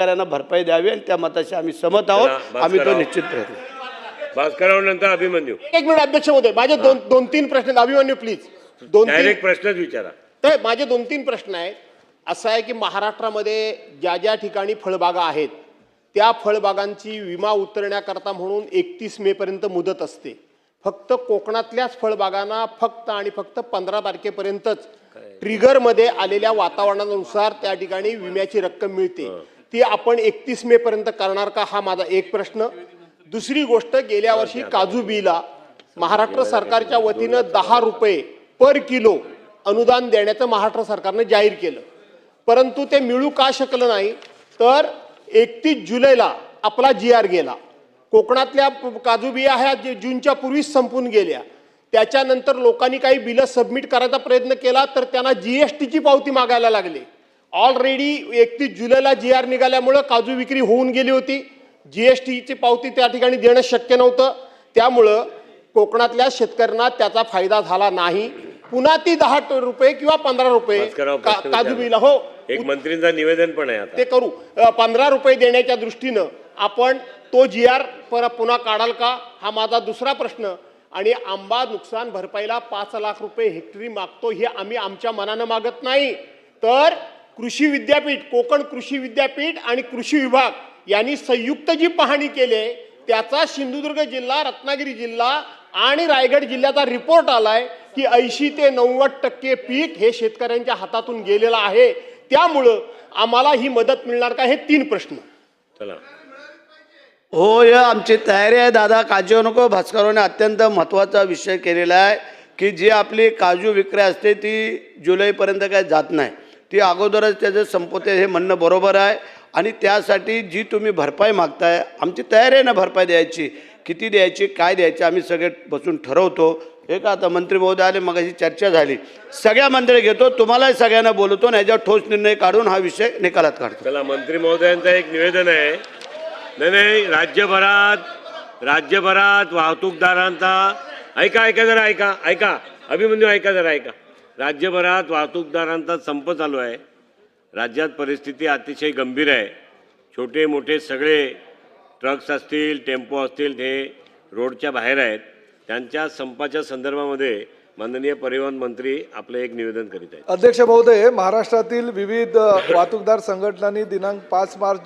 शेतकऱ्यांना भरपाई द्यावी आणि त्या मताशी आम्ही सहमत आहोत। आम्ही तो निश्चित प्रयत्न भास्करराव नंतर अभिमन्यू। एक मिनिट अध्यक्ष महोदय, माझे दोन तीन प्रश्न अभिमन्यू प्लीज डायरेक्ट प्रश्नच विचारा। तर माझे 2-3 प्रश्न आहेत। असं आहे की महाराष्ट्रामध्ये ज्या ज्या ठिकाणी फळबागा आहेत त्या फळबागांची विमा उतरण्याकरता म्हणून 31 मे पर्यंत मुदत असते। फक्त कोकणातल्याच फळबागांना फक्त आणि फक्त 15 तारखेपर्यंतच ट्रिगरमध्ये आलेल्या वातावरणानुसार त्या ठिकाणी विम्याची रक्कम मिळते। ती आपण 31 मे पर्यंत करणार का, हा माझा एक प्रश्न। दुसरी गोष्ट, गेल्या वर्षी काजू बीला महाराष्ट्र सरकारच्या वतीनं 10 रुपये पर किलो अनुदान देण्याचं महाराष्ट्र सरकारने जाहीर केलं, परंतु ते मिळू का शकलं नाही, तर 31 जुलैला आपला GR गेला। कोकणातल्या काजू बिया ह्या जूनच्या पूर्वीच संपून गेल्या। त्याच्यानंतर लोकांनी काही बिलं सबमिट करायचा प्रयत्न केला तर त्यांना GSTची पावती मागायला लागली। ऑलरेडी 31 जुलैला GR निघाल्यामुळं काजू विक्री होऊन गेली होती, GSTची पावती त्या ठिकाणी देणं शक्य नव्हतं, त्यामुळं कोकणातल्या शेतकऱ्यांना त्याचा फायदा झाला नाही। पुन्हा ती 10 रुपये किंवा 15 रुपये काजू बिला, हो एक मंत्रींचं निवेदन पण आहे आता ते करू, 15 रुपये देण्याच्या दृष्टीनं आपण तो GR पुन्हा काढाल का, हा माझा दुसरा प्रश्न। आणि आंबा नुकसान भरपाईला 5 लाख रुपये हेक्टरी मागतो, हे आम्ही आमच्या मनानं मागत नाही, तर कृषी विद्यापीठ, कोकण कृषी विद्यापीठ आणि कृषी विभाग यांनी संयुक्त जी पाहणी केली आहे त्याचा सिंधुदुर्ग जिल्हा, रत्नागिरी जिल्हा आणि रायगड जिल्ह्याचा रिपोर्ट आलाय की 80 ते 90% पीक हे शेतकऱ्यांच्या हातातून गेलेलं आहे। त्यामुळं आम्हाला ही मदत मिळणार का, हे 3 प्रश्न। चला, हो, या आमची तयारी आहे दादा, काळजी नको। भास्कररावने अत्यंत महत्त्वाचा विषय केलेला आहे की जी आपली काजू विक्री असते ती जुलैपर्यंत काय जात नाही, ती अगोदरच त्याचं संपवते, हे म्हणणं बरोबर आहे। आणि त्यासाठी जी तुम्ही भरपाई मागताय, आमची तयारी आहे ना भरपाई द्यायची, किती द्यायची, काय द्यायची, आम्ही सगळे बसून ठरवतो। हे का आता मंत्री महोदय आले, मगाशी चर्चा झाली, सगळ्या मंत्री घेतो, तुम्हालाही सगळ्यांना बोलवतो आणि याच्यावर ठोस निर्णय काढून हा विषय निकालात काढतो। चला, मंत्री महोदयांचं एक निवेदन आहे। नाही, राज्यभरात वाहतूकदारांचा ऐका जरा, ऐका अभिमन्यू, ऐका जरा, ऐका। राज्यभरात वाहतूकदारांचा संप चालू आहे। राज्यात परिस्थिती अतिशय गंभीर आहे। छोटे मोठे सगळे ट्रक्स असतील, टेम्पो असतील, हे रोडच्या बाहेर आहेत। त्यांच्या संपाच्या संदर्भामध्ये माननीय परिवहन मंत्री आपलं एक निवेदन करीत आहेत। अध्यक्ष महोदय, महाराष्ट्रातील विविध वाहतूकदार संघटनांनी दिनांक 5 मार्च